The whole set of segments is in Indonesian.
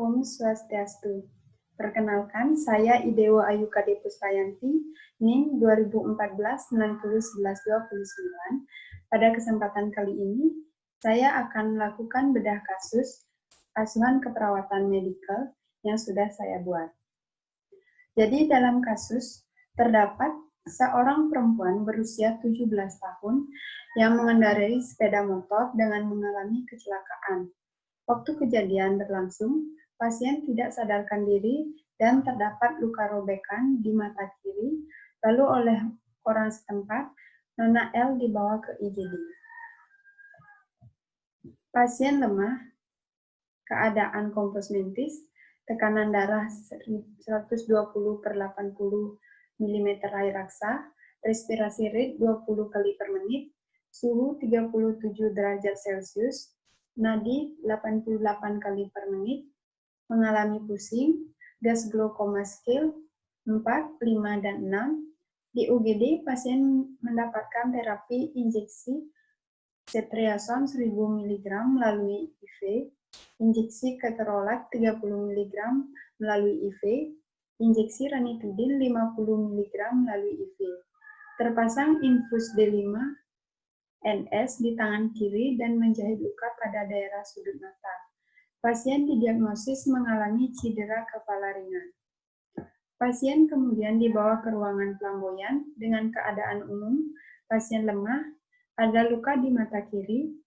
Om Swastiastu. Perkenalkan, saya Idewo Ayu Kade Puspayanti, NIM 2014-601129. Pada kesempatan kali ini, saya akan melakukan bedah kasus asuhan keperawatan medikal yang sudah saya buat. Jadi dalam kasus, terdapat seorang perempuan berusia 17 tahun yang mengendarai sepeda motor dengan mengalami kecelakaan. Waktu kejadian berlangsung, pasien tidak sadarkan diri dan terdapat luka robekan di mata kiri, lalu oleh orang setempat, Nona L dibawa ke IGD. Pasien lemah, keadaan kompos mentis, tekanan darah 120/80 mm air raksa, respirasi rate 20 kali per menit, suhu 37 derajat Celcius, nadi 88 kali per menit, mengalami pusing, gas glukoma scale 4, 5, dan 6. Di UGD, pasien mendapatkan terapi injeksi ceftriaxone 1000 mg melalui IV, injeksi keterolak 30 mg melalui IV, injeksi ranitidin 50 mg melalui IV. Terpasang infus D5 NS di tangan kiri dan menjahit luka pada daerah sudut mata. Pasien didiagnosis mengalami cedera kepala ringan. Pasien kemudian dibawa ke ruangan flamboyan dengan keadaan umum, pasien lemah, ada luka di mata kiri,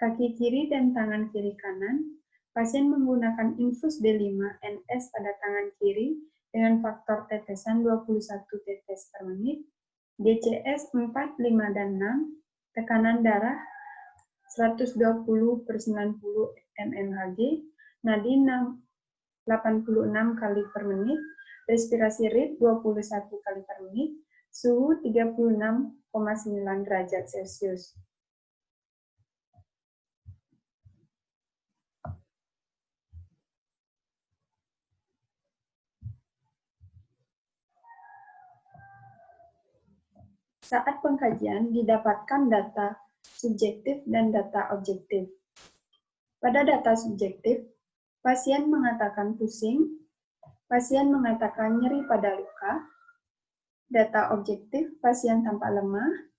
kaki kiri dan tangan kiri kanan. Pasien menggunakan infus D5 NS pada tangan kiri dengan faktor tetesan 21 tetes per menit, DCS 4, 5, dan 6, tekanan darah 120/90 mmHg, nadi 86 kali per menit, respirasi rate 21 kali per menit, suhu 36,9 derajat Celcius. Saat pengkajian didapatkan data subjektif dan data objektif. Pada data subjektif, pasien mengatakan pusing, pasien mengatakan nyeri pada luka. Data objektif, pasien tampak lemah,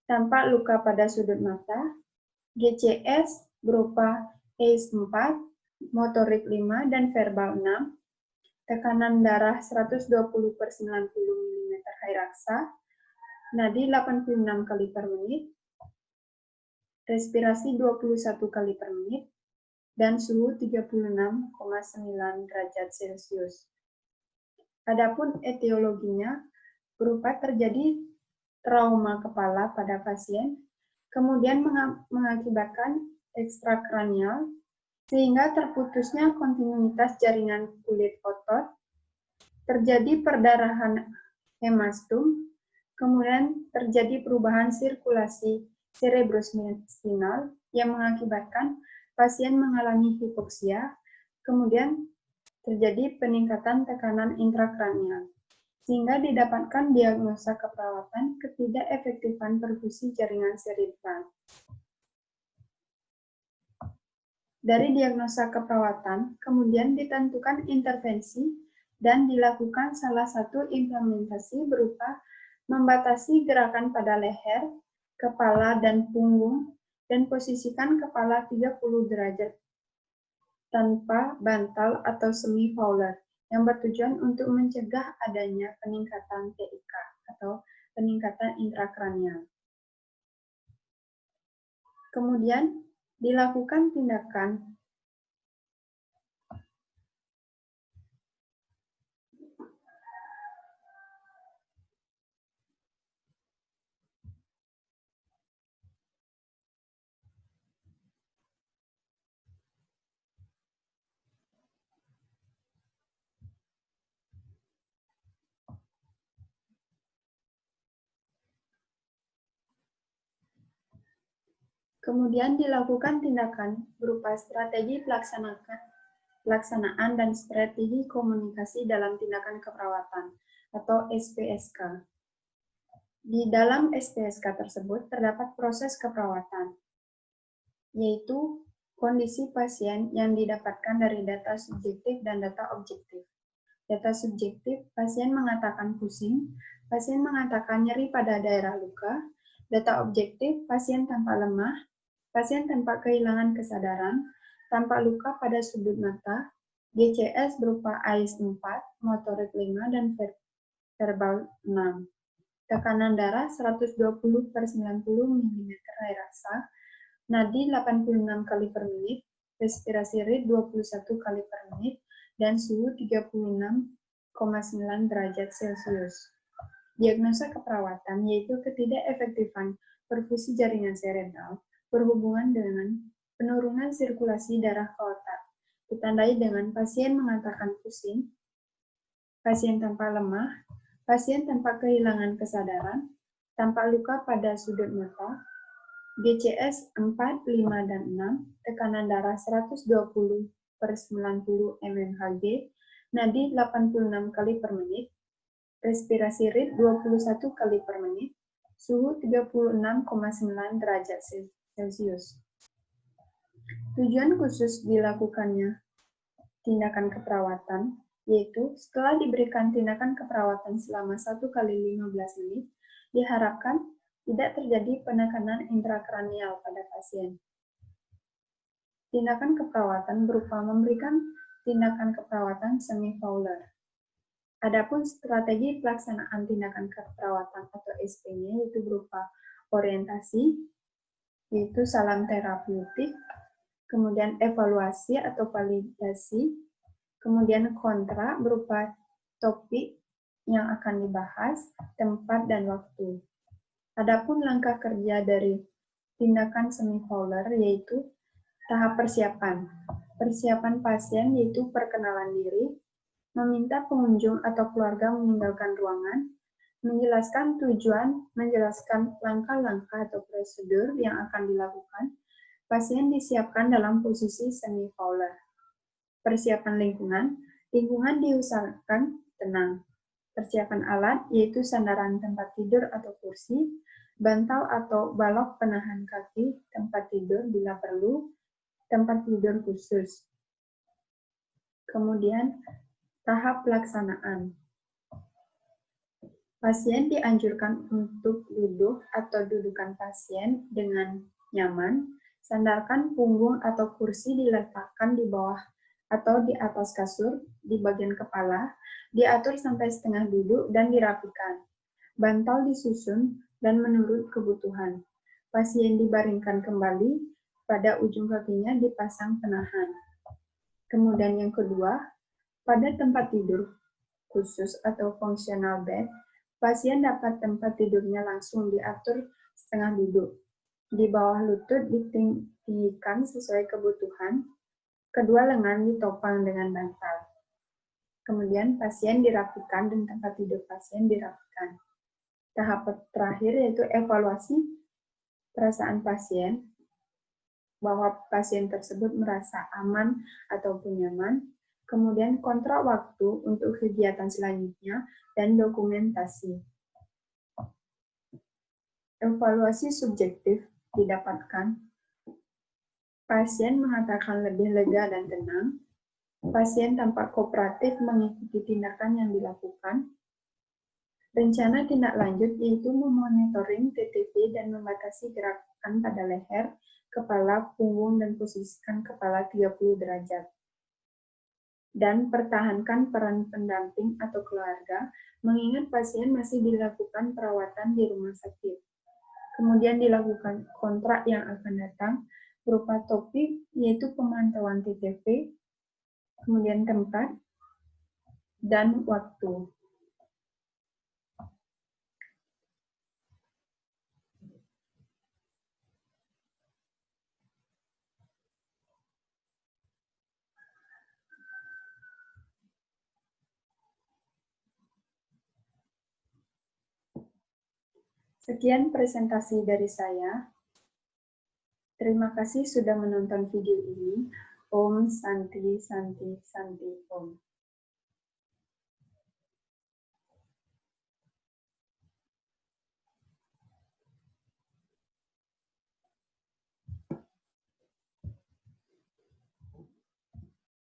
tampak luka pada sudut mata, GCS berupa ACE 4, motorik 5, dan verbal 6, tekanan darah 120/90 mm air raksa, nadi 86 kali per menit, respirasi 21 kali per menit, dan suhu 36,9 derajat Celcius. Adapun etiologinya berupa terjadi trauma kepala pada pasien, kemudian mengakibatkan ekstrakranial, sehingga terputusnya kontinuitas jaringan kulit otot, terjadi perdarahan hemastum, kemudian terjadi perubahan sirkulasi cerebrospinal yang mengakibatkan pasien mengalami hipoksia, kemudian terjadi peningkatan tekanan intrakranial, sehingga didapatkan diagnosa keperawatan ketidakefektifan perfusi jaringan serebral. Dari diagnosa keperawatan, kemudian ditentukan intervensi dan dilakukan salah satu implementasi berupa membatasi gerakan pada leher, kepala, dan punggung, dan posisikan kepala 30 derajat tanpa bantal atau semi-fowler, yang bertujuan untuk mencegah adanya peningkatan TIK atau peningkatan intrakranial. Kemudian dilakukan tindakan berupa strategi pelaksanaan dan strategi komunikasi dalam tindakan keperawatan atau SPSK. Di dalam SPSK tersebut terdapat proses keperawatan, yaitu Kondisi pasien yang didapatkan dari data subjektif dan data objektif. Data subjektif, pasien mengatakan pusing, pasien mengatakan nyeri pada daerah luka. Data objektif, pasien tampak lemah, pasien tampak kehilangan kesadaran, tampak luka pada sudut mata. GCS berupa AIS 4, motorik 5, dan verbal 6. Tekanan darah 120/90 mm air rasa, nadi 86 kali per menit, respirasi rate 21 kali per menit, dan suhu 36,9 derajat Celcius. Diagnosa keperawatan yaitu ketidakefektifan perfusi jaringan serebral berhubungan dengan penurunan sirkulasi darah ke otak, ditandai dengan pasien mengatakan pusing, pasien tampak lemah, pasien tampak kehilangan kesadaran, tampak luka pada sudut mata, GCS 4, 5, dan 6, tekanan darah 120/90 mmHg, nadi 86 kali per menit, respirasi rate 21 kali per menit, suhu 36,9 derajat Celcius. Tujuan khusus dilakukannya tindakan keperawatan, yaitu setelah diberikan tindakan keperawatan selama 1 kali 15 menit, diharapkan tidak terjadi penekanan intrakranial pada pasien. Tindakan keperawatan berupa memberikan tindakan keperawatan semi-fowler. Adapun strategi pelaksanaan tindakan keperawatan atau SP-nya yaitu berupa orientasi, yaitu salam terapeutik, kemudian evaluasi atau validasi, kemudian kontra berupa topik yang akan dibahas, tempat, dan waktu. Adapun langkah kerja dari tindakan semi-fowler yaitu tahap persiapan. Persiapan pasien yaitu perkenalan diri, meminta pengunjung atau keluarga meninggalkan ruangan, menjelaskan tujuan, menjelaskan langkah-langkah atau prosedur yang akan dilakukan. Pasien disiapkan dalam posisi semi-fowler. Persiapan lingkungan, lingkungan diusahakan tenang. Persiapan alat yaitu sandaran tempat tidur atau kursi, bantal atau balok penahan kaki, tempat tidur bila perlu, tempat tidur khusus. Kemudian tahap pelaksanaan. Pasien dianjurkan untuk duduk atau dudukan pasien dengan nyaman, sandarkan punggung atau kursi diletakkan di bawah atau di atas kasur, di bagian kepala, diatur sampai setengah duduk dan dirapikan. Bantal disusun dan menurut kebutuhan. Pasien dibaringkan kembali, pada ujung kakinya dipasang penahan. Kemudian yang kedua, pada tempat tidur khusus atau functional bed, pasien dapat tempat tidurnya langsung diatur setengah duduk. Di bawah lutut ditinggikan sesuai kebutuhan, kedua lengan ditopang dengan bantal. Kemudian pasien dirapikan dan tempat tidur pasien dirapikan. Tahap terakhir yaitu evaluasi perasaan pasien, bahwa pasien tersebut merasa aman ataupun nyaman. Kemudian kontrak waktu untuk kegiatan selanjutnya dan dokumentasi. Evaluasi subjektif didapatkan. Pasien mengatakan lebih lega dan tenang. Pasien tampak kooperatif mengikuti tindakan yang dilakukan. Rencana tindak lanjut yaitu memonitoring TTV dan membatasi gerakan pada leher, kepala, punggung, dan posisikan kepala 30 derajat. Dan pertahankan peran pendamping atau keluarga, mengingat pasien masih dilakukan perawatan di rumah sakit. Kemudian dilakukan kontrak yang akan datang, berupa topik, yaitu pemantauan TTV, kemudian tempat, dan waktu. Sekian presentasi dari saya. Terima kasih sudah menonton video ini. Om Santi Santi Santi Om.